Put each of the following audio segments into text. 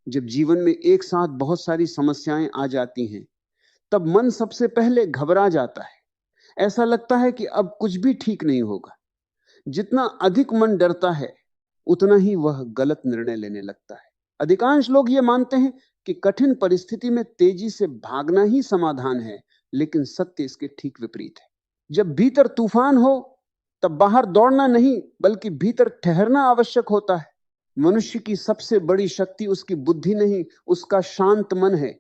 जब जीवन में एक साथ बहुत सारी समस्याएं आ जाती हैं, तब मन सबसे पहले घबरा जाता है। ऐसा लगता है कि अब कुछ भी ठीक नहीं होगा। जितना अधिक मन डरता है, उतना ही वह गलत निर्णय लेने लगता है। अधिकांश लोग ये मानते हैं कि कठिन परिस्थिति में तेजी से भागना ही समाधान है, लेकिन सत्य इसके ठीक विपरीत है। जब भीतर तूफान हो, तब बाहर दौड़ना नहीं, बल्कि भीतर ठहरना आवश्यक होता है। मनुष्य की सबसे बड़ी शक्ति उसकी बुद्धि नहीं, उसका शांत मन है।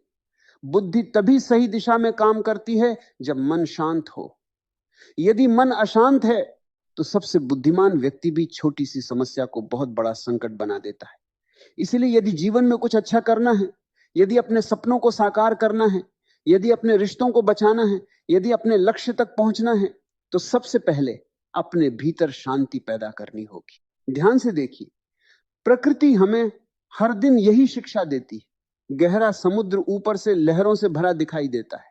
बुद्धि तभी सही दिशा में काम करती है जब मन शांत हो। यदि मन अशांत है, तो सबसे बुद्धिमान व्यक्ति भी छोटी सी समस्या को बहुत बड़ा संकट बना देता है। इसलिए यदि जीवन में कुछ अच्छा करना है, यदि अपने सपनों को साकार करना है, यदि अपने रिश्तों को बचाना है, यदि अपने लक्ष्य तक पहुंचना है, तो सबसे पहले अपने भीतर शांति पैदा करनी होगी। ध्यान से देखिए, प्रकृति हमें हर दिन यही शिक्षा देती है। गहरा समुद्र ऊपर से लहरों से भरा दिखाई देता है,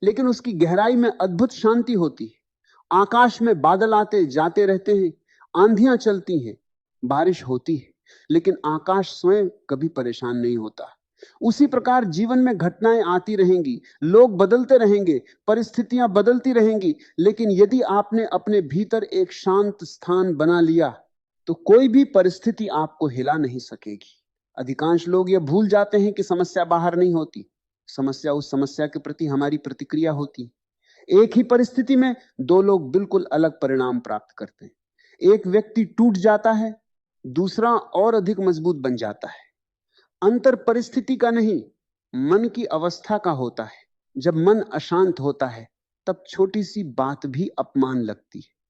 लेकिन उसकी गहराई में अद्भुत शांति होती है। आकाश में बादल आते जाते रहते हैं, आंधियां चलती हैं, बारिश होती है, लेकिन आकाश स्वयं कभी परेशान नहीं होता। उसी प्रकार जीवन में घटनाएं आती रहेंगी, लोग बदलते रहेंगे, परिस्थितियां बदलती रहेंगी, लेकिन यदि आपने अपने भीतर एक शांत स्थान बना लिया, तो कोई भी परिस्थिति आपको हिला नहीं सकेगी। अधिकांश लोग यह भूल जाते हैं कि समस्या बाहर नहीं होती, समस्या उस समस्या के प्रति हमारी प्रतिक्रिया होती। एक ही परिस्थिति में दो लोग बिल्कुल अलग परिणाम प्राप्त करते हैं। एक व्यक्ति टूट जाता है, दूसरा और अधिक मजबूत बन जाता है। अंतर परिस्थिति का नहीं, मन की अवस्था का होता है। जब मन अशांत होता है, तब छोटी सी बात भी अपमान लगती है।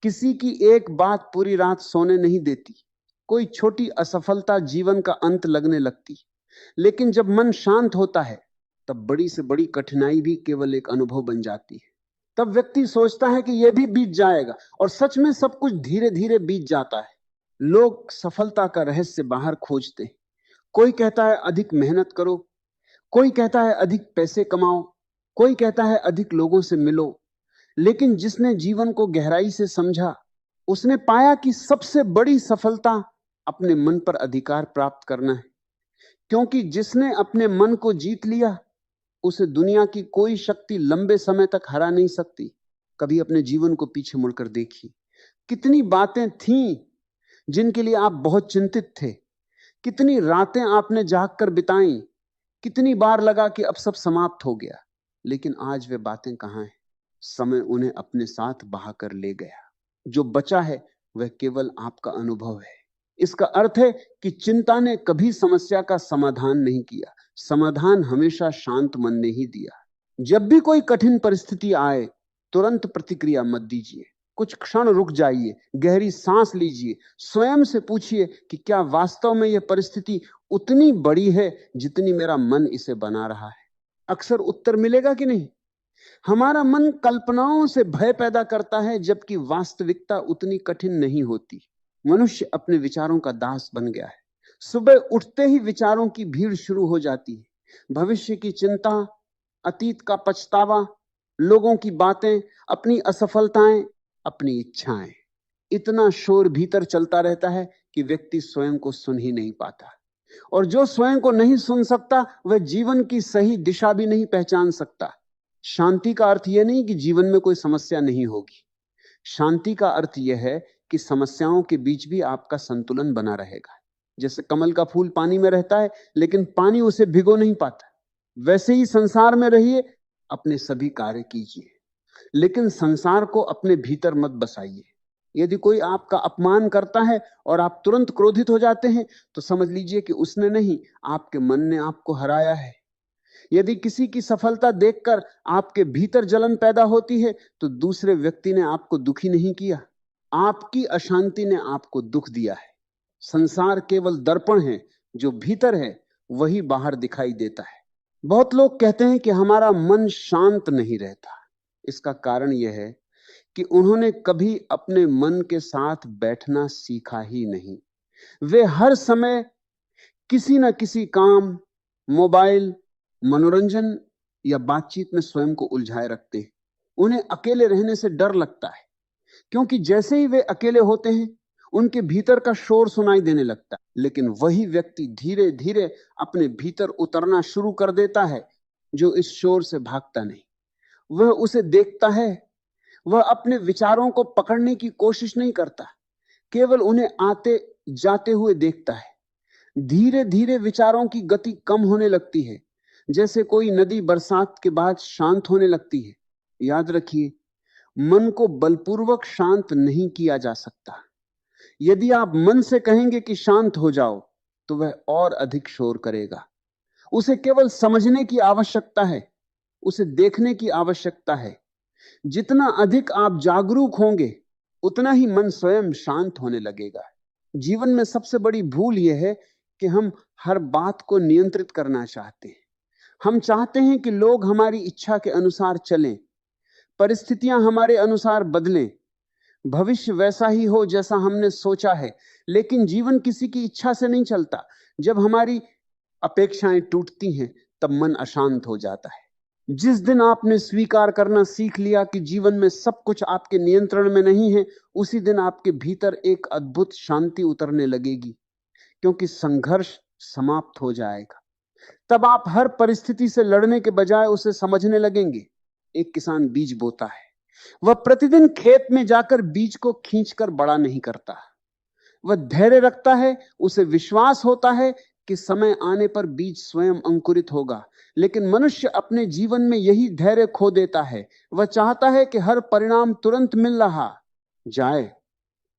किसी की एक बात पूरी रात सोने नहीं देती। कोई छोटी असफलता जीवन का अंत लगने लगती। लेकिन जब मन शांत होता है, तब बड़ी से बड़ी कठिनाई भी केवल एक अनुभव बन जाती है। तब व्यक्ति सोचता है कि यह भी बीत जाएगा, और सच में सब कुछ धीरे धीरे बीत जाता है। लोग सफलता का रहस्य बाहर खोजते हैं। कोई कहता है अधिक मेहनत करो, कोई कहता है अधिक पैसे कमाओ, कोई कहता है अधिक लोगों से मिलो। लेकिन जिसने जीवन को गहराई से समझा, उसने पाया कि सबसे बड़ी सफलता अपने मन पर अधिकार प्राप्त करना है। क्योंकि जिसने अपने मन को जीत लिया, उसे दुनिया की कोई शक्ति लंबे समय तक हरा नहीं सकती। कभी अपने जीवन को पीछे मुड़कर देखिए, कितनी बातें थीं जिनके लिए आप बहुत चिंतित थे, कितनी रातें आपने जागकर बिताई, कितनी बार लगा कि अब सब समाप्त हो गया, लेकिन आज वे बातें कहां हैं? समय उन्हें अपने साथ बहाकर ले गया। जो बचा है वह केवल आपका अनुभव है। इसका अर्थ है कि चिंता ने कभी समस्या का समाधान नहीं किया, समाधान हमेशा शांत मन ने ही दिया। जब भी कोई कठिन परिस्थिति आए, तुरंत प्रतिक्रिया मत दीजिए। कुछ क्षण रुक जाइए, गहरी सांस लीजिए, स्वयं से पूछिए कि क्या वास्तव में यह परिस्थिति उतनी बड़ी है जितनी मेरा मन इसे बना रहा है। अक्सर उत्तर मिलेगा कि नहीं। हमारा मन कल्पनाओं से भय पैदा करता है, जबकि वास्तविकता उतनी कठिन नहीं होती। मनुष्य अपने विचारों का दास बन गया है। सुबह उठते ही विचारों की भीड़ शुरू हो जाती है। भविष्य की चिंता, अतीत का पछतावा, लोगों की बातें, अपनी असफलताएं, अपनी इच्छाएं। इतना शोर भीतर चलता रहता है कि व्यक्ति स्वयं को सुन ही नहीं पाता। और जो स्वयं को नहीं सुन सकता, वह जीवन की सही दिशा भी नहीं पहचान सकता। शांति का अर्थ यह नहीं कि जीवन में कोई समस्या नहीं होगी। शांति का अर्थ यह है कि समस्याओं के बीच भी आपका संतुलन बना रहेगा। जैसे कमल का फूल पानी में रहता है, लेकिन पानी उसे भिगो नहीं पाता, वैसे ही संसार में रहिए, अपने सभी कार्य कीजिए, लेकिन संसार को अपने भीतर मत बसाइए। यदि कोई आपका अपमान करता है और आप तुरंत क्रोधित हो जाते हैं, तो समझ लीजिए कि उसने नहीं, आपके मन ने आपको हराया है। यदि किसी की सफलता देखकर आपके भीतर जलन पैदा होती है, तो दूसरे व्यक्ति ने आपको दुखी नहीं किया, आपकी अशांति ने आपको दुख दिया है। संसार केवल दर्पण है, जो भीतर है वही बाहर दिखाई देता है। बहुत लोग कहते हैं कि हमारा मन शांत नहीं रहता। इसका कारण यह है कि उन्होंने कभी अपने मन के साथ बैठना सीखा ही नहीं। वे हर समय किसी न किसी काम, मोबाइल, मनोरंजन या बातचीत में स्वयं को उलझाए रखते हैं। उन्हें अकेले रहने से डर लगता है, क्योंकि जैसे ही वे अकेले होते हैं, उनके भीतर का शोर सुनाई देने लगता है, लेकिन वही व्यक्ति धीरे धीरे अपने भीतर उतरना शुरू कर देता है जो इस शोर से भागता नहीं। वह उसे देखता है, वह अपने विचारों को पकड़ने की कोशिश नहीं करता, केवल उन्हें आते जाते हुए देखता है। धीरे धीरे विचारों की गति कम होने लगती है, जैसे कोई नदी बरसात के बाद शांत होने लगती है। याद रखिए, मन को बलपूर्वक शांत नहीं किया जा सकता। यदि आप मन से कहेंगे कि शांत हो जाओ, तो वह और अधिक शोर करेगा। उसे केवल समझने की आवश्यकता है, उसे देखने की आवश्यकता है। जितना अधिक आप जागरूक होंगे, उतना ही मन स्वयं शांत होने लगेगा। जीवन में सबसे बड़ी भूल यह है कि हम हर बात को नियंत्रित करना चाहते हैं। हम चाहते हैं कि लोग हमारी इच्छा के अनुसार चलें, परिस्थितियां हमारे अनुसार बदलें, भविष्य वैसा ही हो जैसा हमने सोचा है। लेकिन जीवन किसी की इच्छा से नहीं चलता। जब हमारी अपेक्षाएं टूटती हैं, तब मन अशांत हो जाता है। जिस दिन आपने स्वीकार करना सीख लिया कि जीवन में सब कुछ आपके नियंत्रण में नहीं है, उसी दिन आपके भीतर एक अद्भुत शांति उतरने लगेगी, क्योंकि संघर्ष समाप्त हो जाएगा। तब आप हर परिस्थिति से लड़ने के बजाय उसे समझने लगेंगे। एक किसान बीज बोता है, वह प्रतिदिन खेत में जाकर बीज को खींचकर बड़ा नहीं करता, वह धैर्य रखता है। उसे विश्वास होता है कि समय आने पर बीज स्वयं अंकुरित होगा। लेकिन मनुष्य अपने जीवन में यही धैर्य खो देता है। वह चाहता है कि हर परिणाम तुरंत मिल रहा जाए।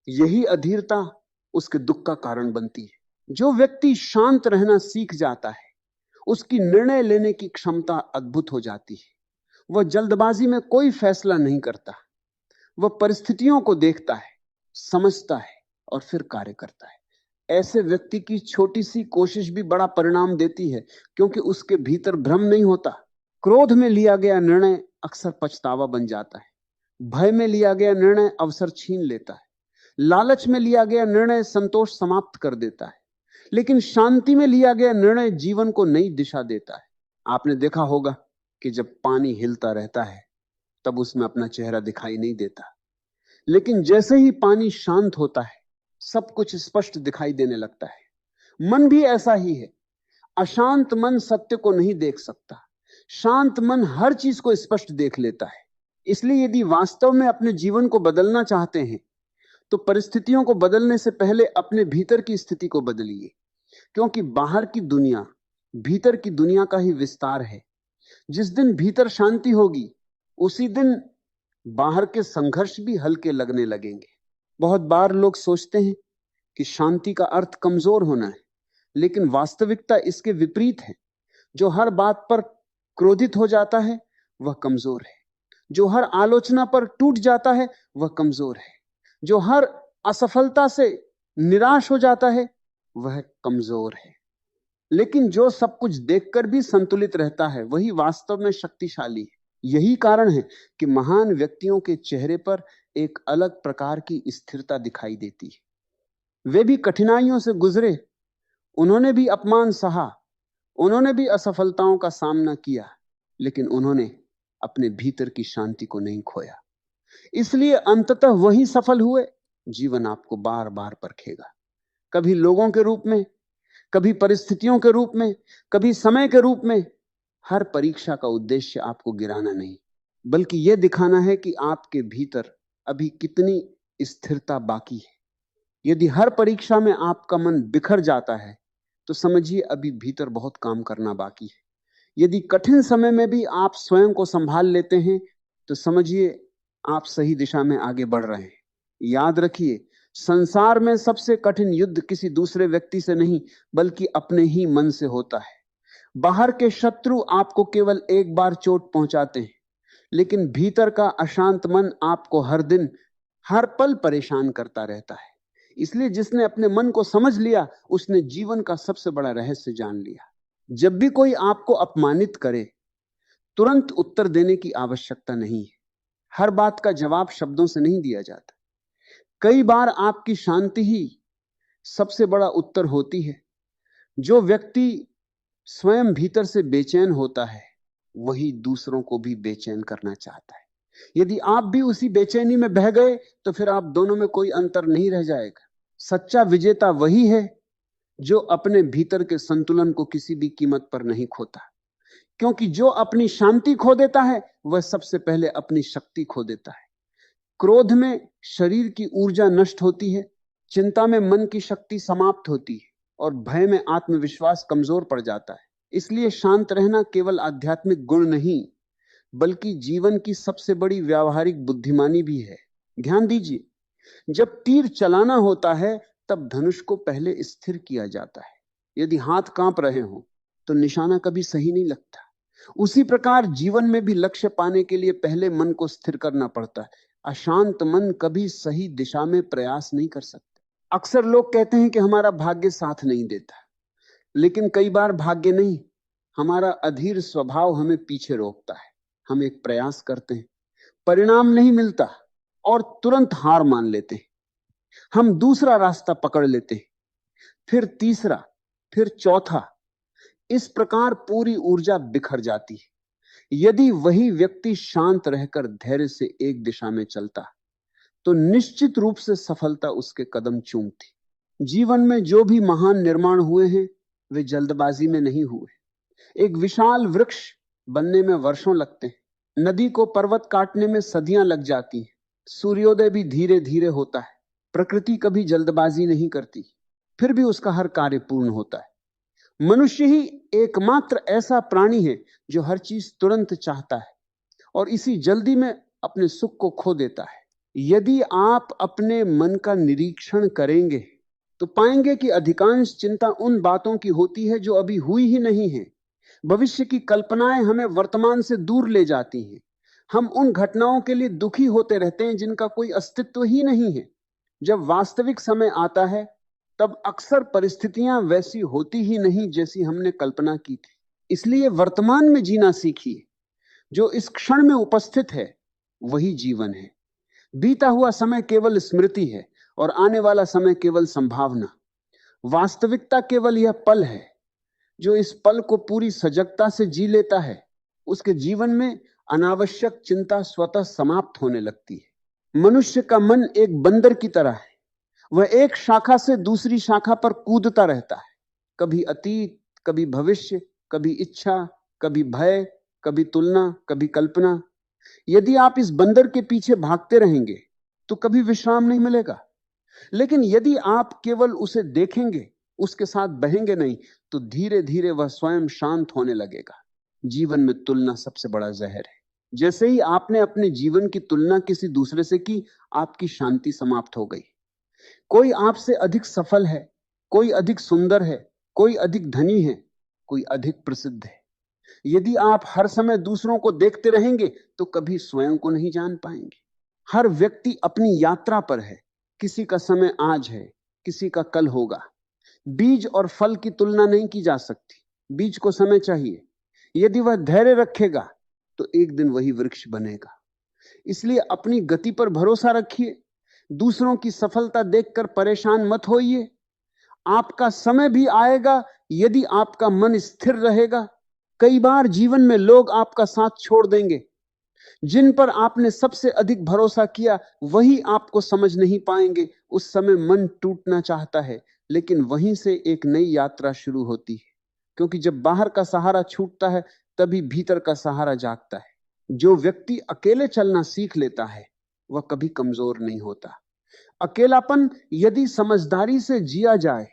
यही अधीरता उसके दुख का कारण बनती है। जो व्यक्ति शांत रहना सीख जाता है, उसकी निर्णय लेने की क्षमता अद्भुत हो जाती है। वह जल्दबाजी में कोई फैसला नहीं करता। वह परिस्थितियों को देखता है, समझता है और फिर कार्य करता है। ऐसे व्यक्ति की छोटी सी कोशिश भी बड़ा परिणाम देती है, क्योंकि उसके भीतर भ्रम नहीं होता। क्रोध में लिया गया निर्णय अक्सर पछतावा बन जाता है। भय में लिया गया निर्णय अवसर छीन लेता है। लालच में लिया गया निर्णय संतोष समाप्त कर देता है। लेकिन शांति में लिया गया निर्णय जीवन को नई दिशा देता है। आपने देखा होगा कि जब पानी हिलता रहता है, तब उसमें अपना चेहरा दिखाई नहीं देता, लेकिन जैसे ही पानी शांत होता है, सब कुछ स्पष्ट दिखाई देने लगता है। मन भी ऐसा ही है। अशांत मन सत्य को नहीं देख सकता, शांत मन हर चीज को स्पष्ट देख लेता है। इसलिए यदि वास्तव में अपने जीवन को बदलना चाहते हैं, तो परिस्थितियों को बदलने से पहले अपने भीतर की स्थिति को बदलिए, क्योंकि बाहर की दुनिया भीतर की दुनिया का ही विस्तार है। जिस दिन भीतर शांति होगी, उसी दिन बाहर के संघर्ष भी हल्के लगने लगेंगे। बहुत बार लोग सोचते हैं कि शांति का अर्थ कमजोर होना है, लेकिन वास्तविकता इसके विपरीत है। जो हर बात पर क्रोधित हो जाता है, वह कमजोर है। जो हर आलोचना पर टूट जाता है, वह कमजोर है। जो हर असफलता से निराश हो जाता है, वह कमजोर है। लेकिन जो सब कुछ देखकर भी संतुलित रहता है, वही वास्तव में शक्तिशाली है। यही कारण है कि महान व्यक्तियों के चेहरे पर एक अलग प्रकार की स्थिरता दिखाई देती है। वे भी कठिनाइयों से गुजरे, उन्होंने भी अपमान सहा, उन्होंने भी असफलताओं का सामना किया, लेकिन उन्होंने अपने भीतर की शांति को नहीं खोया। इसलिए अंततः वही सफल हुए। जीवन आपको बार बार परखेगा, कभी लोगों के रूप में, कभी परिस्थितियों के रूप में, कभी समय के रूप में। हर परीक्षा का उद्देश्य आपको गिराना नहीं, बल्कि यह दिखाना है कि आपके भीतर अभी कितनी स्थिरता बाकी है। यदि हर परीक्षा में आपका मन बिखर जाता है, तो समझिए अभी भीतर बहुत काम करना बाकी है। यदि कठिन समय में भी आप स्वयं को संभाल लेते हैं, तो समझिए आप सही दिशा में आगे बढ़ रहे हैं। याद रखिए, संसार में सबसे कठिन युद्ध किसी दूसरे व्यक्ति से नहीं, बल्कि अपने ही मन से होता है। बाहर के शत्रु आपको केवल एक बार चोट पहुंचाते हैं, लेकिन भीतर का अशांत मन आपको हर दिन हर पल परेशान करता रहता है। इसलिए जिसने अपने मन को समझ लिया, उसने जीवन का सबसे बड़ा रहस्य जान लिया। जब भी कोई आपको अपमानित करे, तुरंत उत्तर देने की आवश्यकता नहीं है। हर बात का जवाब शब्दों से नहीं दिया जाता। कई बार आपकी शांति ही सबसे बड़ा उत्तर होती है। जो व्यक्ति स्वयं भीतर से बेचैन होता है, वही दूसरों को भी बेचैन करना चाहता है। यदि आप भी उसी बेचैनी में बह गए, तो फिर आप दोनों में कोई अंतर नहीं रह जाएगा। सच्चा विजेता वही है जो अपने भीतर के संतुलन को किसी भी कीमत पर नहीं खोता, क्योंकि जो अपनी शांति खो देता है वह सबसे पहले अपनी शक्ति खो देता है। क्रोध में शरीर की ऊर्जा नष्ट होती है, चिंता में मन की शक्ति समाप्त होती है और भय में आत्मविश्वास कमजोर पड़ जाता है। इसलिए शांत रहना केवल आध्यात्मिक गुण नहीं, बल्कि जीवन की सबसे बड़ी व्यावहारिक बुद्धिमानी भी है। ध्यान दीजिए, जब तीर चलाना होता है तब धनुष को पहले स्थिर किया जाता है। यदि हाथ कांप रहे हो तो निशाना कभी सही नहीं लगता। उसी प्रकार जीवन में भी लक्ष्य पाने के लिए पहले मन को स्थिर करना पड़ता है। अशांत मन कभी सही दिशा में प्रयास नहीं कर सकता। अक्सर लोग कहते हैं कि हमारा भाग्य साथ नहीं देता, लेकिन कई बार भाग्य नहीं, हमारा अधीर स्वभाव हमें पीछे रोकता है। हम एक प्रयास करते हैं, परिणाम नहीं मिलता और तुरंत हार मान लेते हैं। हम दूसरा रास्ता पकड़ लेते हैं, फिर तीसरा, फिर चौथा। इस प्रकार पूरी ऊर्जा बिखर जाती है। यदि वही व्यक्ति शांत रहकर धैर्य से एक दिशा में चलता तो निश्चित रूप से सफलता उसके कदम चूमती। जीवन में जो भी महान निर्माण हुए हैं वे जल्दबाजी में नहीं हुए। एक विशाल वृक्ष बनने में वर्षों लगते हैं, नदी को पर्वत काटने में सदियां लग जाती हैं, सूर्योदय भी धीरे धीरे होता है। प्रकृति कभी जल्दबाजी नहीं करती, फिर भी उसका हर कार्य पूर्ण होता है। मनुष्य ही एकमात्र ऐसा प्राणी है जो हर चीज तुरंत चाहता है और इसी जल्दी में अपने सुख को खो देता है। यदि आप अपने मन का निरीक्षण करेंगे तो पाएंगे कि अधिकांश चिंता उन बातों की होती है जो अभी हुई ही नहीं है। भविष्य की कल्पनाएं हमें वर्तमान से दूर ले जाती हैं। हम उन घटनाओं के लिए दुखी होते रहते हैं जिनका कोई अस्तित्व ही नहीं है। जब वास्तविक समय आता है तब अक्सर परिस्थितियां वैसी होती ही नहीं जैसी हमने कल्पना की थी। इसलिए वर्तमान में जीना सीखिए। जो इस क्षण में उपस्थित है वही जीवन है। बीता हुआ समय केवल स्मृति है और आने वाला समय केवल संभावना। वास्तविकता केवल यह पल है। जो इस पल को पूरी सजगता से जी लेता है उसके जीवन में अनावश्यक चिंता स्वतः समाप्त होने लगती है। मनुष्य का मन एक बंदर की तरह है। वह एक शाखा से दूसरी शाखा पर कूदता रहता है, कभी अतीत, कभी भविष्य, कभी इच्छा, कभी भय, कभी तुलना, कभी कल्पना। यदि आप इस बंदर के पीछे भागते रहेंगे तो कभी विश्राम नहीं मिलेगा, लेकिन यदि आप केवल उसे देखेंगे, उसके साथ बहेंगे नहीं, तो धीरे धीरे वह स्वयं शांत होने लगेगा। जीवन में तुलना सबसे बड़ा जहर है। जैसे ही आपने अपने जीवन की तुलना किसी दूसरे से की, आपकी शांति समाप्त हो गई। कोई आपसे अधिक सफल है, कोई अधिक सुंदर है, कोई अधिक धनी है, कोई अधिक प्रसिद्ध है। यदि आप हर समय दूसरों को देखते रहेंगे तो कभी स्वयं को नहीं जान पाएंगे। हर व्यक्ति अपनी यात्रा पर है। किसी का समय आज है, किसी का कल होगा। बीज और फल की तुलना नहीं की जा सकती। बीज को समय चाहिए। यदि वह धैर्य रखेगा तो एक दिन वही वृक्ष बनेगा। इसलिए अपनी गति पर भरोसा रखिए। दूसरों की सफलता देखकर परेशान मत होइए। आपका समय भी आएगा यदि आपका मन स्थिर रहेगा। कई बार जीवन में लोग आपका साथ छोड़ देंगे। जिन पर आपने सबसे अधिक भरोसा किया वही आपको समझ नहीं पाएंगे। उस समय मन टूटना चाहता है, लेकिन वहीं से एक नई यात्रा शुरू होती है, क्योंकि जब बाहर का सहारा छूटता है तभी भीतर का सहारा जागता है। जो व्यक्ति अकेले चलना सीख लेता है वह कभी कमजोर नहीं होता। अकेलापन यदि समझदारी से जिया जाए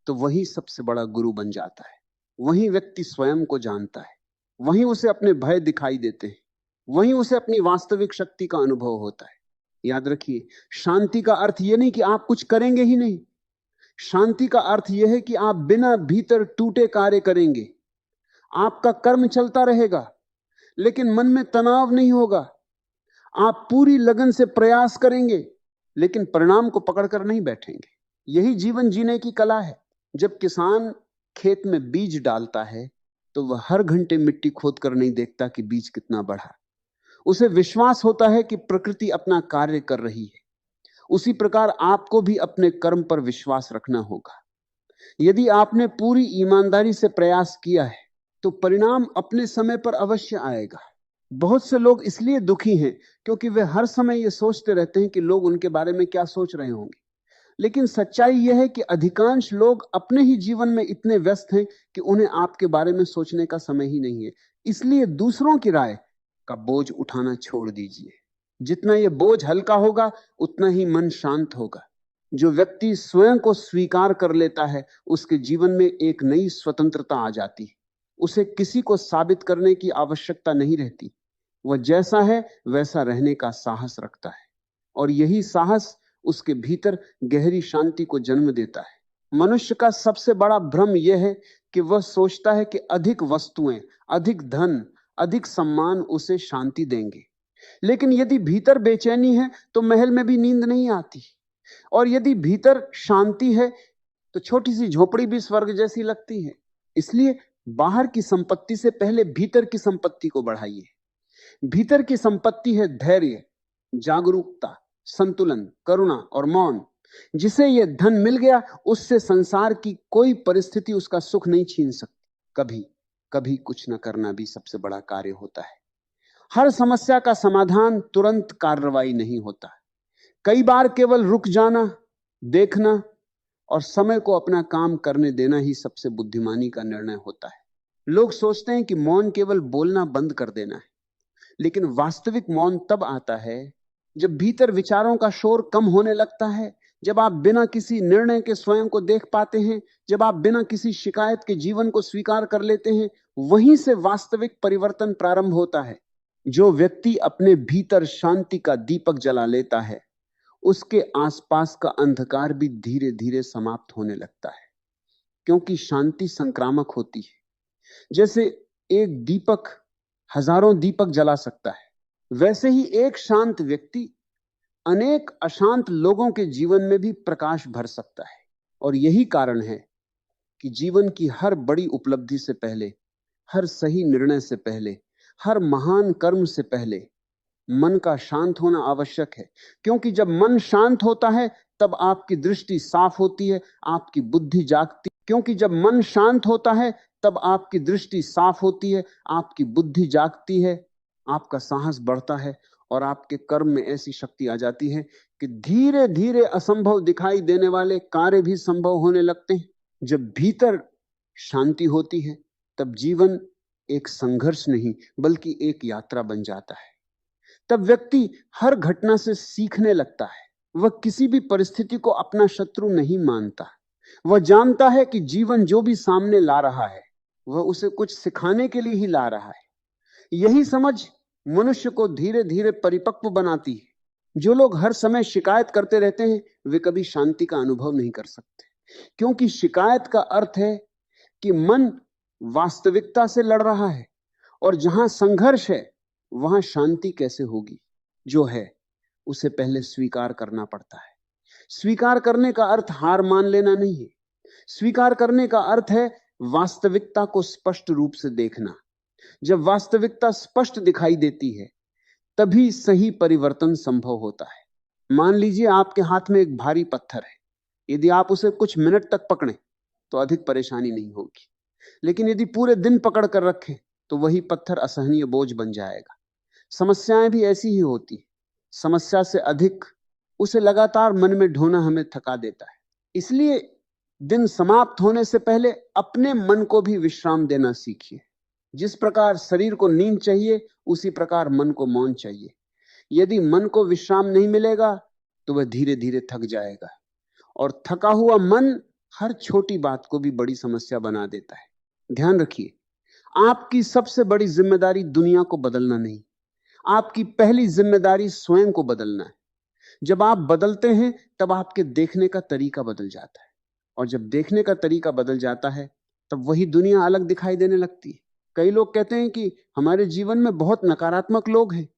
तो वही सबसे बड़ा गुरु बन जाता है। वही व्यक्ति स्वयं को जानता है, वहीं उसे अपने भय दिखाई देते हैं, वहीं उसे अपनी वास्तविक शक्ति का अनुभव होता है। याद रखिए, शांति का अर्थ यह नहीं कि आप कुछ करेंगे ही नहीं। शांति का अर्थ यह है कि आप बिना भीतर टूटे कार्य करेंगे। आपका कर्म चलता रहेगा लेकिन मन में तनाव नहीं होगा। आप पूरी लगन से प्रयास करेंगे लेकिन परिणाम को पकड़कर नहीं बैठेंगे। यही जीवन जीने की कला है। जब किसान खेत में बीज डालता है तो वह हर घंटे मिट्टी खोदकर नहीं देखता कि बीज कितना बढ़ा। उसे विश्वास होता है कि प्रकृति अपना कार्य कर रही है। उसी प्रकार आपको भी अपने कर्म पर विश्वास रखना होगा। यदि आपने पूरी ईमानदारी से प्रयास किया है तो परिणाम अपने समय पर अवश्य आएगा। बहुत से लोग इसलिए दुखी हैं क्योंकि वे हर समय ये सोचते रहते हैं कि लोग उनके बारे में क्या सोच रहे होंगे। लेकिन सच्चाई यह है कि अधिकांश लोग अपने ही जीवन में इतने व्यस्त हैं कि उन्हें आपके बारे में सोचने का समय ही नहीं है। इसलिए दूसरों की राय का बोझ उठाना छोड़ दीजिए। जितना यह बोझ हल्का होगा उतना ही मन शांत होगा। जो व्यक्ति स्वयं को स्वीकार कर लेता है उसके जीवन में एक नई स्वतंत्रता आ जाती है। उसे किसी को साबित करने की आवश्यकता नहीं रहती। वह जैसा है वैसा रहने का साहस रखता है और यही साहस उसके भीतर गहरी शांति को जन्म देता है। मनुष्य का सबसे बड़ा भ्रम यह है कि वह सोचता है कि अधिक वस्तुएं, अधिक धन, अधिक सम्मान उसे शांति देंगे। लेकिन यदि भीतर बेचैनी है तो महल में भी नींद नहीं आती, और यदि भीतर शांति है तो छोटी सी झोपड़ी भी स्वर्ग जैसी लगती है। इसलिए बाहर की संपत्ति से पहले भीतर की संपत्ति को बढ़ाइए। भीतर की संपत्ति है धैर्य, जागरूकता, संतुलन, करुणा और मौन। जिसे यह धन मिल गया उससे संसार की कोई परिस्थिति उसका सुख नहीं छीन सकती। कभी कभी कुछ न करना भी सबसे बड़ा कार्य होता है। हर समस्या का समाधान तुरंत कार्रवाई नहीं होता। कई बार केवल रुक जाना, देखना और समय को अपना काम करने देना ही सबसे बुद्धिमानी का निर्णय होता है। लोग सोचते हैं कि मौन केवल बोलना बंद कर देना है, लेकिन वास्तविक मौन तब आता है जब भीतर विचारों का शोर कम होने लगता है, जब आप बिना किसी निर्णय के स्वयं को देख पाते हैं, जब आप बिना किसी शिकायत के जीवन को स्वीकार कर लेते हैं। वहीं से वास्तविक परिवर्तन प्रारंभ होता है। जो व्यक्ति अपने भीतर शांति का दीपक जला लेता है उसके आसपास का अंधकार भी धीरे धीरे समाप्त होने लगता है, क्योंकि शांति संक्रामक होती है। जैसे एक दीपक हजारों दीपक जला सकता है, वैसे ही एक शांत व्यक्ति अनेक अशांत लोगों के जीवन में भी प्रकाश भर सकता है। और यही कारण है कि जीवन की हर बड़ी उपलब्धि से पहले, हर सही निर्णय से पहले, हर महान कर्म से पहले मन का शांत होना आवश्यक है। क्योंकि जब मन शांत होता है तब आपकी दृष्टि साफ होती है, आपकी बुद्धि जागती। क्योंकि जब मन शांत होता है तब आपकी दृष्टि साफ होती है, आपकी बुद्धि जागती है, आपका साहस बढ़ता है और आपके कर्म में ऐसी शक्ति आ जाती है कि धीरे धीरे असंभव दिखाई देने वाले कार्य भी संभव होने लगते हैं। जब भीतर शांति होती है तब जीवन एक संघर्ष नहीं बल्कि एक यात्रा बन जाता है। तब व्यक्ति हर घटना से सीखने लगता है। वह किसी भी परिस्थिति को अपना शत्रु नहीं मानता। वह जानता है कि जीवन जो भी सामने ला रहा है वह उसे कुछ सिखाने के लिए ही ला रहा है। यही समझ मनुष्य को धीरे धीरे परिपक्व बनाती है। जो लोग हर समय शिकायत करते रहते हैं वे कभी शांति का अनुभव नहीं कर सकते, क्योंकि शिकायत का अर्थ है कि मन वास्तविकता से लड़ रहा है, और जहां संघर्ष है वहां शांति कैसे होगी। जो है उसे पहले स्वीकार करना पड़ता है। स्वीकार करने का अर्थ हार मान लेना नहीं है। स्वीकार करने का अर्थ है वास्तविकता को स्पष्ट रूप से देखना। जब वास्तविकता स्पष्ट दिखाई देती है तभी सही परिवर्तन संभव होता है। मान लीजिए आपके हाथ में एक भारी पत्थर है। यदि आप उसे कुछ मिनट तक पकड़ें तो अधिक परेशानी नहीं होगी, लेकिन यदि पूरे दिन पकड़ कर रखें तो वही पत्थर असहनीय बोझ बन जाएगा। समस्याएं भी ऐसी ही होती। समस्या से अधिक उसे लगातार मन में ढोना हमें थका देता है। इसलिए दिन समाप्त होने से पहले अपने मन को भी विश्राम देना सीखिए। जिस प्रकार शरीर को नींद चाहिए उसी प्रकार मन को मौन चाहिए। यदि मन को विश्राम नहीं मिलेगा तो वह धीरे धीरे थक जाएगा, और थका हुआ मन हर छोटी बात को भी बड़ी समस्या बना देता है। ध्यान रखिए, आपकी सबसे बड़ी जिम्मेदारी दुनिया को बदलना नहीं, आपकी पहली जिम्मेदारी स्वयं को बदलना है। जब आप बदलते हैं तब आपके देखने का तरीका बदल जाता है, और जब देखने का तरीका बदल जाता है तब वही दुनिया अलग दिखाई देने लगती है। कई लोग कहते हैं कि हमारे जीवन में बहुत नकारात्मक लोग हैं,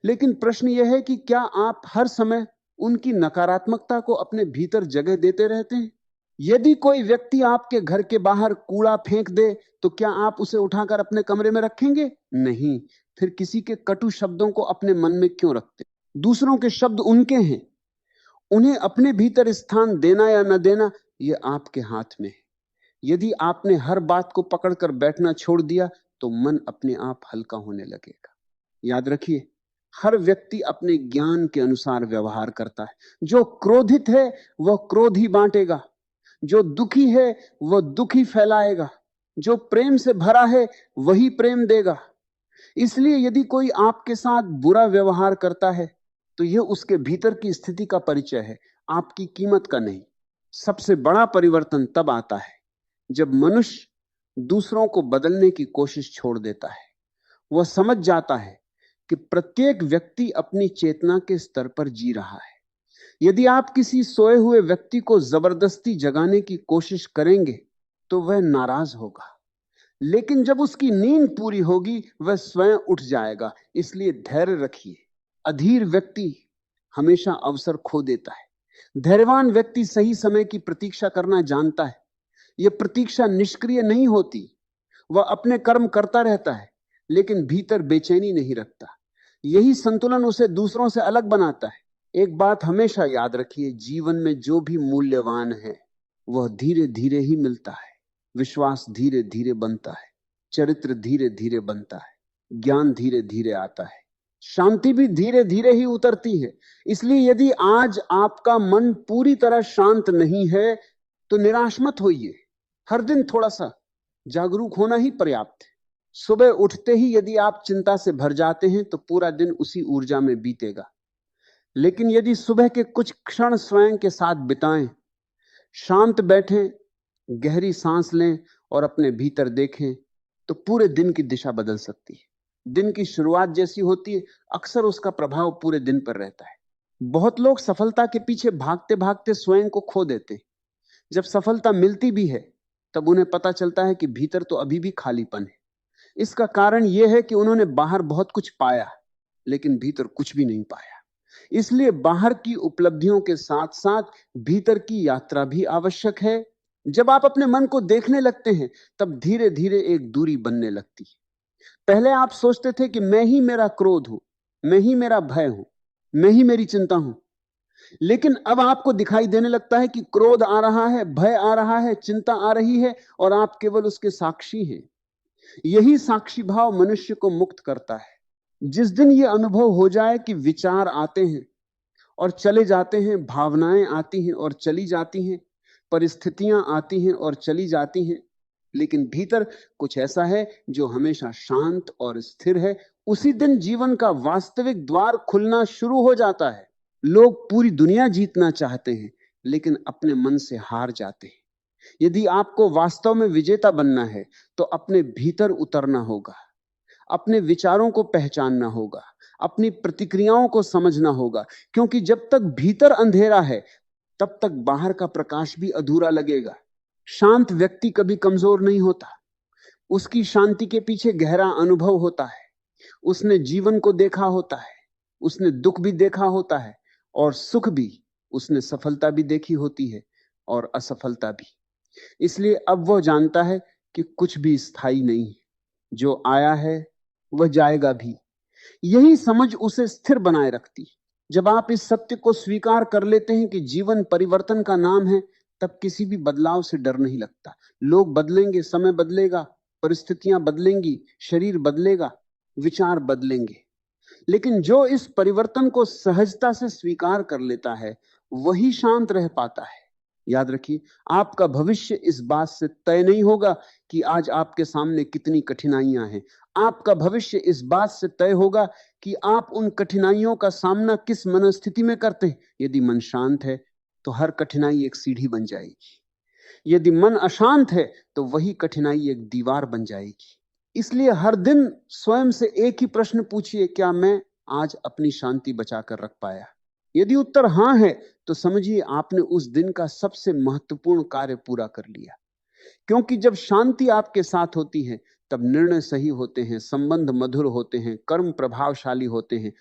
लेकिन प्रश्न यह है कि क्या आप हर समय उनकी नकारात्मकता को अपने भीतर जगह देते रहते हैं? यदि कोई व्यक्ति आपके घर के बाहर कूड़ा फेंक दे तो क्या आप उसे उठाकर अपने कमरे में रखेंगे? नहीं। फिर किसी के कटु शब्दों को अपने मन में क्यों रखते? दूसरों के शब्द उनके हैं, उन्हें अपने भीतर स्थान देना या न देना यह आपके हाथ में है। यदि आपने हर बात को पकड़कर बैठना छोड़ दिया तो मन अपने आप हल्का होने लगेगा। याद रखिए, हर व्यक्ति अपने ज्ञान के अनुसार व्यवहार करता है। जो क्रोधित है वह क्रोध ही बांटेगा, जो दुखी है वह दुख ही फैलाएगा, जो प्रेम से भरा है वही प्रेम देगा। इसलिए यदि कोई आपके साथ बुरा व्यवहार करता है तो यह उसके भीतर की स्थिति का परिचय है, आपकी कीमत का नहीं। सबसे बड़ा परिवर्तन तब आता है जब मनुष्य दूसरों को बदलने की कोशिश छोड़ देता है। वह समझ जाता है कि प्रत्येक व्यक्ति अपनी चेतना के स्तर पर जी रहा है। यदि आप किसी सोए हुए व्यक्ति को जबरदस्ती जगाने की कोशिश करेंगे तो वह नाराज होगा, लेकिन जब उसकी नींद पूरी होगी वह स्वयं उठ जाएगा। इसलिए धैर्य रखिए। अधीर व्यक्ति हमेशा अवसर खो देता है। धैर्यवान व्यक्ति सही समय की प्रतीक्षा करना जानता है। यह प्रतीक्षा निष्क्रिय नहीं होती, वह अपने कर्म करता रहता है लेकिन भीतर बेचैनी नहीं रखता। यही संतुलन उसे दूसरों से अलग बनाता है। एक बात हमेशा याद रखिए, जीवन में जो भी मूल्यवान है वह धीरे धीरे ही मिलता है। विश्वास धीरे धीरे बनता है, चरित्र धीरे धीरे बनता है, ज्ञान धीरे धीरे आता है, शांति भी धीरे धीरे ही उतरती है। इसलिए यदि आज आपका मन पूरी तरह शांत नहीं है तो निराश मत होइए। हर दिन थोड़ा सा जागरूक होना ही पर्याप्त है। सुबह उठते ही यदि आप चिंता से भर जाते हैं तो पूरा दिन उसी ऊर्जा में बीतेगा। लेकिन यदि सुबह के कुछ क्षण स्वयं के साथ बिताएं, शांत बैठें, गहरी सांस लें और अपने भीतर देखें, तो पूरे दिन की दिशा बदल सकती है। दिन की शुरुआत जैसी होती है, अक्सर उसका प्रभाव पूरे दिन पर रहता है। बहुत लोग सफलता के पीछे भागते भागते स्वयं को खो देते। जब सफलता मिलती भी है तब उन्हें पता चलता है कि भीतर तो अभी भी खालीपन है। इसका कारण यह है कि उन्होंने बाहर बहुत कुछ पाया लेकिन भीतर कुछ भी नहीं पाया। इसलिए बाहर की उपलब्धियों के साथ साथ भीतर की यात्रा भी आवश्यक है। जब आप अपने मन को देखने लगते हैं तब धीरे धीरे एक दूरी बनने लगती है। पहले आप सोचते थे कि मैं ही मेरा क्रोध हूं, मैं ही मेरा भय हूं, मैं ही मेरी चिंता हूं, लेकिन अब आपको दिखाई देने लगता है कि क्रोध आ रहा है, भय आ रहा है, चिंता आ रही है और आप केवल उसके साक्षी हैं। यही साक्षी भाव मनुष्य को मुक्त करता है। जिस दिन यह अनुभव हो जाए कि विचार आते हैं और चले जाते हैं, भावनाएं आती हैं और चली जाती हैं, परिस्थितियां आती हैं और चली जाती हैं, लेकिन भीतर कुछ ऐसा है जो हमेशा शांत और स्थिर है, उसी दिन जीवन का वास्तविक द्वार खुलना शुरू हो जाता है। लोग पूरी दुनिया जीतना चाहते हैं लेकिन अपने मन से हार जाते हैं। यदि आपको वास्तव में विजेता बनना है तो अपने भीतर उतरना होगा, अपने विचारों को पहचानना होगा, अपनी प्रतिक्रियाओं को समझना होगा, क्योंकि जब तक भीतर अंधेरा है तब तक बाहर का प्रकाश भी अधूरा लगेगा। शांत व्यक्ति कभी कमजोर नहीं होता, उसकी शांति के पीछे गहरा अनुभव होता है। उसने जीवन को देखा होता है, उसने दुख भी देखा होता है और सुख भी, उसने सफलता भी देखी होती है और असफलता भी। इसलिए अब वह जानता है कि कुछ भी स्थायी नहीं है, जो आया है वह जाएगा भी। यही समझ उसे स्थिर बनाए रखती है। जब आप इस सत्य को स्वीकार कर लेते हैं कि जीवन परिवर्तन का नाम है, तब किसी भी बदलाव से डर नहीं लगता। लोग बदलेंगे, समय बदलेगा, परिस्थितियां बदलेंगी, शरीर बदलेगा, विचार बदलेंगे, लेकिन जो इस परिवर्तन को सहजता से स्वीकार कर लेता है वही शांत रह पाता है। याद रखिए, आपका भविष्य इस बात से तय नहीं होगा कि आज आपके सामने कितनी कठिनाइयां हैं। आपका भविष्य इस बात से तय होगा कि आप उन कठिनाइयों का सामना किस मनस्थिति में करते हैं। यदि मन शांत है तो हर कठिनाई एक सीढ़ी बन जाएगी, यदि मन अशांत है तो वही कठिनाई एक दीवार बन जाएगी। इसलिए हर दिन स्वयं से एक ही प्रश्न पूछिए, क्या मैं आज अपनी शांति बचाकर रख पाया? यदि उत्तर हां है तो समझिए आपने उस दिन का सबसे महत्वपूर्ण कार्य पूरा कर लिया। क्योंकि जब शांति आपके साथ होती है तब निर्णय सही होते हैं, संबंध मधुर होते हैं, कर्म प्रभावशाली होते हैं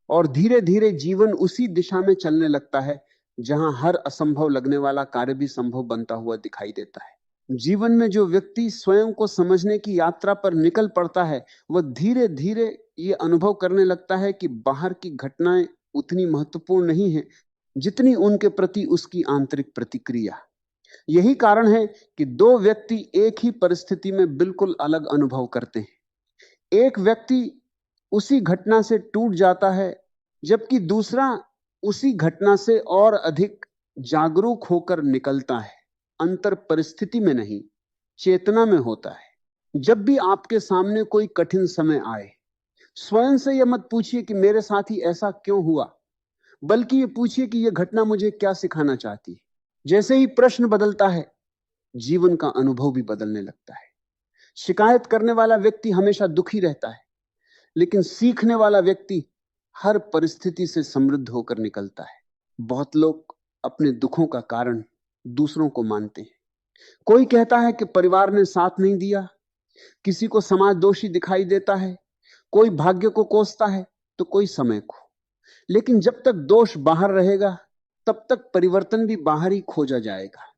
और धीरे धीरे जीवन उसी दिशा में चलने लगता है जहां हर असंभव लगने वाला कार्य भी संभव बनता हुआ दिखाई देता है। जीवन में जो व्यक्ति स्वयं को समझने की यात्रा पर निकल पड़ता है वह धीरे धीरे ये अनुभव करने लगता है कि बाहर की घटनाएं उतनी महत्वपूर्ण नहीं है जितनी उनके प्रति उसकी आंतरिक प्रतिक्रिया। यही कारण है कि दो व्यक्ति एक ही परिस्थिति में बिल्कुल अलग अनुभव करते हैं। एक व्यक्ति उसी घटना से टूट जाता है, जबकि दूसरा उसी घटना से और अधिक जागरूक होकर निकलता है। अंतर परिस्थिति में नहीं, चेतना में होता है। जब भी आपके सामने कोई कठिन समय आए, स्वयं से यह मत पूछिए कि मेरे साथ ही ऐसा क्यों हुआ, बल्कि ये पूछिए कि यह घटना मुझे क्या सिखाना चाहती है। जैसे ही प्रश्न बदलता है, जीवन का अनुभव भी बदलने लगता है। शिकायत करने वाला व्यक्ति हमेशा दुखी रहता है, लेकिन सीखने वाला व्यक्ति हर परिस्थिति से समृद्ध होकर निकलता है। बहुत लोग अपने दुखों का कारण दूसरों को मानते हैं। कोई कहता है कि परिवार ने साथ नहीं दिया, किसी को समाज दोषी दिखाई देता है, कोई भाग्य को कोसता है, तो कोई समय को। लेकिन जब तक दोष बाहर रहेगा, तब तक परिवर्तन भी बाहर ही खोजा जाएगा,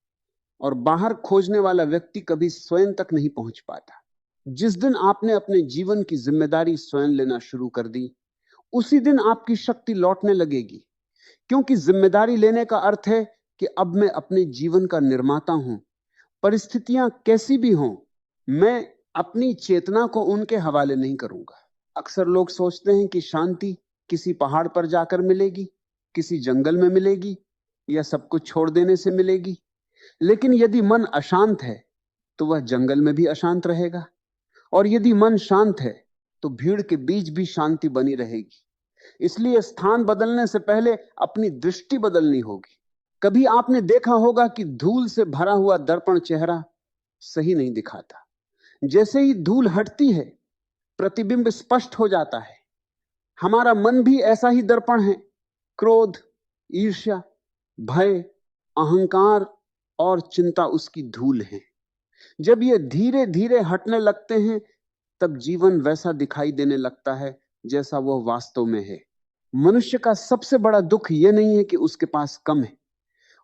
और बाहर खोजने वाला व्यक्ति कभी स्वयं तक नहीं पहुंच पाता। जिस दिन आपने अपने जीवन की जिम्मेदारी स्वयं लेना शुरू कर दी, उसी दिन आपकी शक्ति लौटने लगेगी। क्योंकि जिम्मेदारी लेने का अर्थ है कि अब मैं अपने जीवन का निर्माता हूं। परिस्थितियां कैसी भी हों, मैं अपनी चेतना को उनके हवाले नहीं करूंगा। अक्सर लोग सोचते हैं कि शांति किसी पहाड़ पर जाकर मिलेगी, किसी जंगल में मिलेगी, या सब कुछ छोड़ देने से मिलेगी। लेकिन यदि मन अशांत है, तो वह जंगल में भी अशांत रहेगा, और यदि मन शांत है, तो भीड़ के बीच भी शांति बनी रहेगी। इसलिए स्थान बदलने से पहले अपनी दृष्टि बदलनी होगी। कभी आपने देखा होगा कि धूल से भरा हुआ दर्पण चेहरा सही नहीं दिखाता। जैसे ही धूल हटती है, प्रतिबिंब स्पष्ट हो जाता है। हमारा मन भी ऐसा ही दर्पण है। क्रोध, ईर्ष्या, भय, अहंकार और चिंता उसकी धूल है। जब ये धीरे धीरे हटने लगते हैं, तब जीवन वैसा दिखाई देने लगता है जैसा वह वास्तव में है। मनुष्य का सबसे बड़ा दुख यह नहीं है कि उसके पास कम है,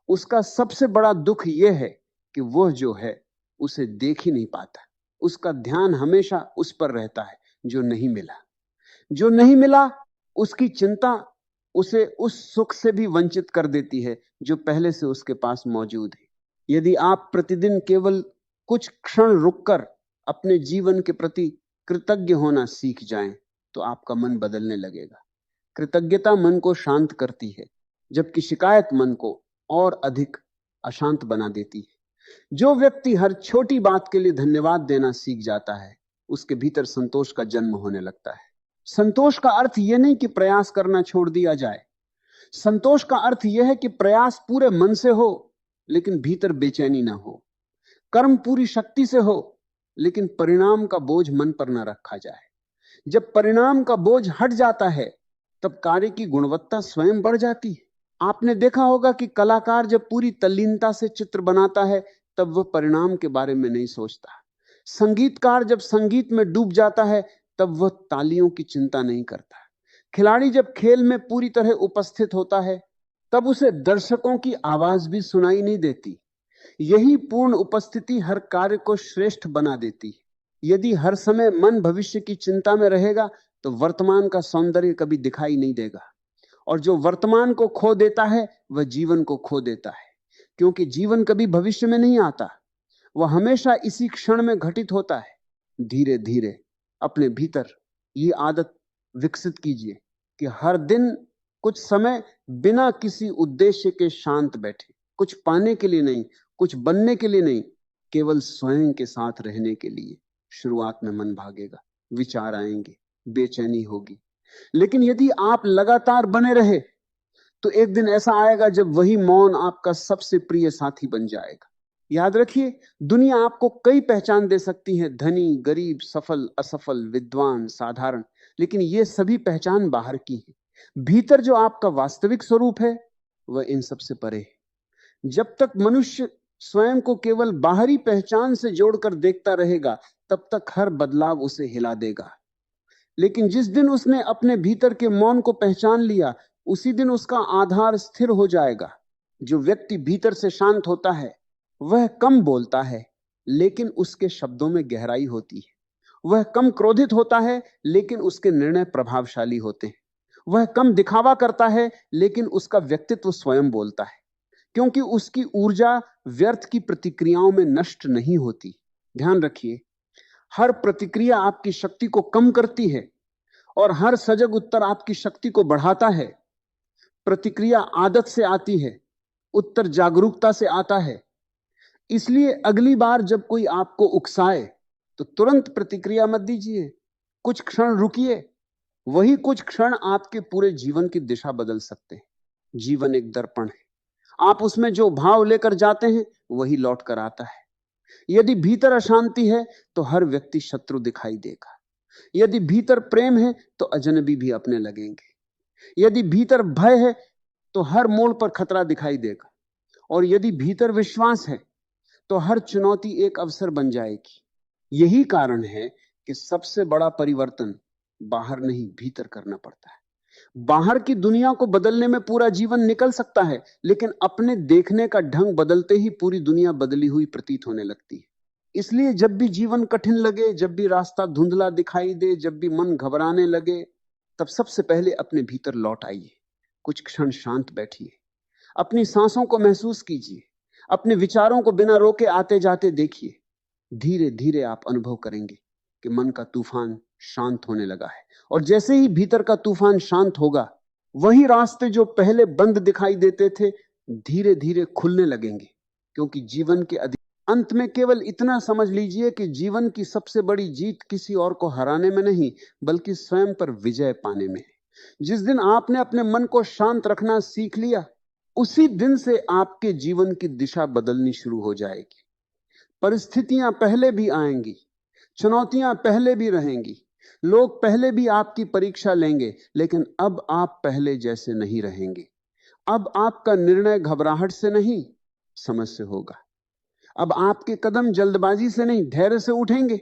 उसका सबसे बड़ा दुख यह है कि वह जो है उसे देख ही नहीं पाता। उसका ध्यान हमेशा उस पर रहता है जो नहीं मिला। जो नहीं मिला, उसकी चिंता उसे उस सुख से भी वंचित कर देती है जो पहले से उसके पास मौजूद है। यदि आप प्रतिदिन केवल कुछ क्षण रुककर अपने जीवन के प्रति कृतज्ञ होना सीख जाएं, तो आपका मन बदलने लगेगा। कृतज्ञता मन को शांत करती है, जबकि शिकायत मन को और अधिक अशांत बना देती है। जो व्यक्ति हर छोटी बात के लिए धन्यवाद देना सीख जाता है, उसके भीतर संतोष का जन्म होने लगता है। संतोष का अर्थ यह नहीं कि प्रयास करना छोड़ दिया जाए। संतोष का अर्थ यह है कि प्रयास पूरे मन से हो, लेकिन भीतर बेचैनी ना हो। कर्म पूरी शक्ति से हो, लेकिन परिणाम का बोझ मन पर ना रखा जाए। जब परिणाम का बोझ हट जाता है, तब कार्य की गुणवत्ता स्वयं बढ़ जाती है। आपने देखा होगा कि कलाकार जब पूरी तल्लीनता से चित्र बनाता है, तब वह परिणाम के बारे में नहीं सोचता। संगीतकार जब संगीत में डूब जाता है, तब वह तालियों की चिंता नहीं करता। खिलाड़ी जब खेल में पूरी तरह उपस्थित होता है, तब उसे दर्शकों की आवाज भी सुनाई नहीं देती। यही पूर्ण उपस्थिति हर कार्य को श्रेष्ठ बना देती है। यदि हर समय मन भविष्य की चिंता में रहेगा, तो वर्तमान का सौंदर्य कभी दिखाई नहीं देगा, और जो वर्तमान को खो देता है, वह जीवन को खो देता है। क्योंकि जीवन कभी भविष्य में नहीं आता, वह हमेशा इसी क्षण में घटित होता है। धीरे धीरे अपने भीतर ये आदत विकसित कीजिए कि हर दिन कुछ समय बिना किसी उद्देश्य के शांत बैठे, कुछ पाने के लिए नहीं, कुछ बनने के लिए नहीं, केवल स्वयं के साथ रहने के लिए। शुरुआत में मन भागेगा, विचार आएंगे, बेचैनी होगी, लेकिन यदि आप लगातार बने रहे, तो एक दिन ऐसा आएगा जब वही मौन आपका सबसे प्रिय साथी बन जाएगा। याद रखिए, दुनिया आपको कई पहचान दे सकती है, धनी, गरीब, सफल, असफल, विद्वान, साधारण, लेकिन ये सभी पहचान बाहर की है। भीतर जो आपका वास्तविक स्वरूप है, वह इन सब से परे है। जब तक मनुष्य स्वयं को केवल बाहरी पहचान से जोड़कर देखता रहेगा, तब तक हर बदलाव उसे हिला देगा। लेकिन जिस दिन उसने अपने भीतर के मौन को पहचान लिया, उसी दिन उसका आधार स्थिर हो जाएगा। जो व्यक्ति भीतर से शांत होता है, वह कम बोलता है, लेकिन उसके शब्दों में गहराई होती है। वह कम क्रोधित होता है, लेकिन उसके निर्णय प्रभावशाली होते हैं। वह कम दिखावा करता है, लेकिन उसका व्यक्तित्व स्वयं बोलता है, क्योंकि उसकी ऊर्जा व्यर्थ की प्रतिक्रियाओं में नष्ट नहीं होती। ध्यान रखिए, हर प्रतिक्रिया आपकी शक्ति को कम करती है, और हर सजग उत्तर आपकी शक्ति को बढ़ाता है। प्रतिक्रिया आदत से आती है, उत्तर जागरूकता से आता है। इसलिए अगली बार जब कोई आपको उकसाए तो तुरंत प्रतिक्रिया मत दीजिए, कुछ क्षण रुकिए। वही कुछ क्षण आपके पूरे जीवन की दिशा बदल सकते हैं। जीवन एक दर्पण है, आप उसमें जो भाव लेकर जाते हैं वही लौट कर आता है। यदि भीतर अशांति है तो हर व्यक्ति शत्रु दिखाई देगा। यदि भीतर प्रेम है तो अजनबी भी अपने लगेंगे। यदि भीतर भय है तो हर मोड़ पर खतरा दिखाई देगा। और यदि भीतर विश्वास है तो हर चुनौती एक अवसर बन जाएगी। यही कारण है कि सबसे बड़ा परिवर्तन बाहर नहीं, भीतर करना पड़ता है। बाहर की दुनिया को बदलने में पूरा जीवन निकल सकता है, लेकिन अपने देखने का ढंग बदलते ही पूरी दुनिया बदली हुई प्रतीत होने लगती है। इसलिए जब भी जीवन कठिन लगे, जब भी रास्ता धुंधला दिखाई दे, जब भी मन घबराने लगे, तब सबसे पहले अपने भीतर लौट आइए। कुछ क्षण शांत बैठिए, अपनी सांसों को महसूस कीजिए, अपने विचारों को बिना रोके आते जाते देखिए। धीरे धीरे आप अनुभव करेंगे कि मन का तूफान शांत होने लगा है। और जैसे ही भीतर का तूफान शांत होगा, वही रास्ते जो पहले बंद दिखाई देते थे धीरे धीरे खुलने लगेंगे। क्योंकि जीवन के अंत में केवल इतना समझ लीजिए कि जीवन की सबसे बड़ी जीत किसी और को हराने में नहीं, बल्कि स्वयं पर विजय पाने में है। जिस दिन आपने अपने मन को शांत रखना सीख लिया, उसी दिन से आपके जीवन की दिशा बदलनी शुरू हो जाएगी। परिस्थितियां पहले भी आएंगी, चुनौतियां पहले भी रहेंगी, लोग पहले भी आपकी परीक्षा लेंगे, लेकिन अब आप पहले जैसे नहीं रहेंगे। अब आपका निर्णय घबराहट से नहीं, समझ से होगा। अब आपके कदम जल्दबाजी से नहीं, धैर्य से उठेंगे।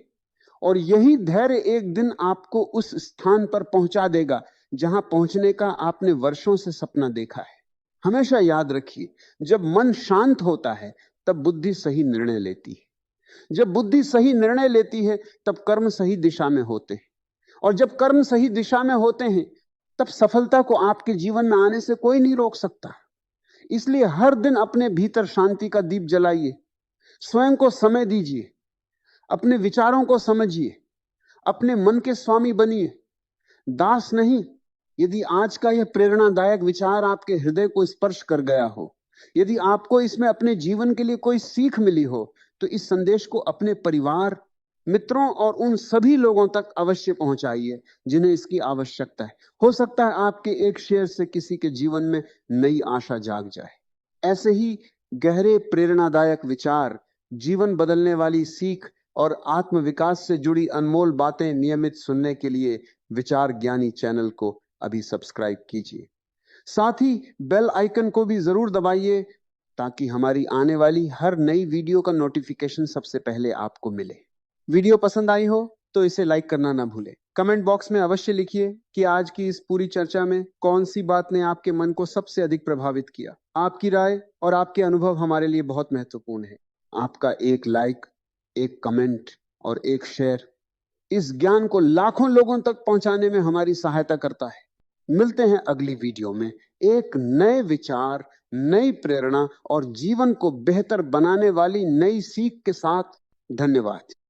और यही धैर्य एक दिन आपको उस स्थान पर पहुंचा देगा जहां पहुंचने का आपने वर्षों से सपना देखा है। हमेशा याद रखिए, जब मन शांत होता है तब बुद्धि सही निर्णय लेती है। जब बुद्धि सही निर्णय लेती है तब कर्म सही दिशा में होते हैं। और जब कर्म सही दिशा में होते हैं तब सफलता को आपके जीवन में आने से कोई नहीं रोक सकता। इसलिए हर दिन अपने भीतर शांति का दीप जलाइए, स्वयं को समय दीजिए, अपने विचारों को समझिए, अपने मन के स्वामी बनिए, दास नहीं। यदि आज का यह प्रेरणादायक विचार आपके हृदय को स्पर्श कर गया हो, यदि आपको इसमें अपने जीवन के लिए कोई सीख मिली हो, तो इस संदेश को अपने परिवार, मित्रों और उन सभी लोगों तक अवश्य पहुंचाइए जिन्हें इसकी आवश्यकता है। हो सकता है आपके एक शेयर से किसी के जीवन में नई आशा जाग जाए। ऐसे ही गहरे प्रेरणादायक विचार, जीवन बदलने वाली सीख और आत्म विकास से जुड़ी अनमोल बातें नियमित सुनने के लिए विचार ज्ञानी चैनल को अभी सब्सक्राइब कीजिए। साथ ही बेल आइकन को भी जरूर दबाइए ताकि हमारी आने वाली हर नई वीडियो का नोटिफिकेशन सबसे पहले आपको मिले। वीडियो पसंद आई हो तो इसे लाइक करना ना भूलें। कमेंट बॉक्स में अवश्य लिखिए कि आज की इस पूरी चर्चा में कौन सी बात ने आपके मन को सबसे अधिक प्रभावित किया। आपकी राय और आपके अनुभव हमारे लिए बहुत महत्वपूर्ण है। आपका एक लाइक, एक कमेंट और एक शेयर इस ज्ञान को लाखों लोगों तक पहुंचाने में हमारी सहायता करता है। मिलते हैं अगली वीडियो में एक नए विचार, नई प्रेरणा और जीवन को बेहतर बनाने वाली नई सीख के साथ। धन्यवाद।